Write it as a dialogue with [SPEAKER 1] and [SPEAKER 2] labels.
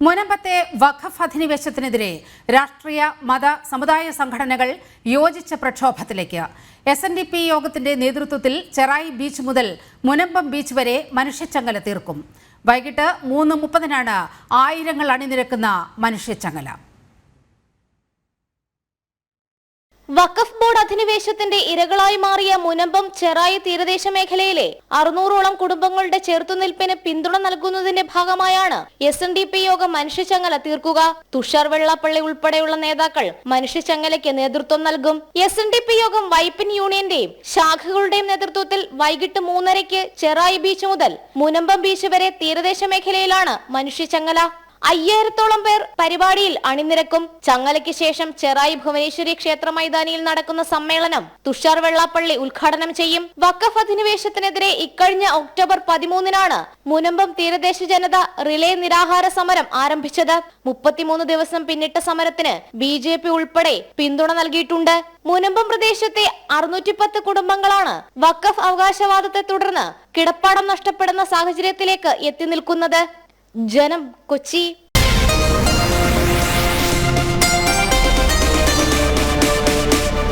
[SPEAKER 1] മുനമ്പത്തെ വഖഫ് അധിനിവേശത്തിനെതിരെ രാഷ്ട്രീയ മത സമുദായ സംഘടനകൾ യോജിച്ച പ്രക്ഷോഭത്തിലേക്ക്. SNDP യോഗത്തിന്റെ നേതൃത്വത്തിൽ ചെറായി ബീച്ച് മുതൽ മുനമ്പം ബീച്ച് വരെ മനുഷ്യച്ചങ്ങല തീർക്കും. വൈകിട്ട് 3:30 ആയിരങ്ങൾ അണിനിരക്കുന്ന മനുഷ്യച്ചങ്ങല.
[SPEAKER 2] വഖഫ് ബോർഡ് അധിനിവേശത്തിന്റെ ഇരകളായി മാറിയ മുനമ്പം ചെറായി തീരദേശ മേഖലയിലെ 600ഓളം കുടുംബങ്ങളുടെ ചെറുത്തുനിൽപ്പിന് പിന്തുണ നൽകുന്നതിന്റെ ഭാഗമായാണ് SNDP യോഗം മനുഷ്യച്ചങ്ങല തീർക്കുക. തുഷാർ വെള്ളാപ്പള്ളി ഉൾപ്പെടെയുള്ള നേതാക്കൾ മനുഷ്യച്ചങ്ങലയ്ക്ക് നേതൃത്വം നൽകും. SNDP യോഗം വൈപ്പിൻ യൂണിയന്റെയും ശാഖകളുടെയും നേതൃത്വത്തിൽ വൈകിട്ട് 3:30 ചെറായി ബീച്ച് മുതൽ മുനമ്പം ബീച്ച് വരെ തീരദേശ മേഖലയിലാണ് മനുഷ്യച്ചങ്ങല. 5000ഓളം പേർ പരിപാടിയിൽ അണിനിരക്കും. ചങ്ങലയ്ക്ക് ശേഷം ചെറായി ഭുവനേശ്വരി ക്ഷേത്ര മൈതാനിയിൽ നടക്കുന്ന സമ്മേളനം തുഷാർ വെള്ളാപ്പള്ളി ഉദ്ഘാടനം ചെയ്യും. വഖഫ് അധിനിവേശത്തിനെതിരെ ഇക്കഴിഞ്ഞ ഒക്ടോബർ 13 മുനമ്പം തീരദേശ ജനത റിലേ നിരാഹാര സമരം ആരംഭിച്ചത്. 33 ദിവസം പിന്നിട്ട സമരത്തിന് BJP ഉൾപ്പെടെ പിന്തുണ നൽകിയിട്ടുണ്ട്. മുനമ്പം പ്രദേശത്തെ 610 കുടുംബങ്ങളാണ് വഖഫ് അവകാശവാദത്തെ തുടർന്ന് കിടപ്പാടം നഷ്ടപ്പെടുന്ന സാഹചര്യത്തിലേക്ക് എത്തി നിൽക്കുന്നത്. ജനം, കൊച്ചി.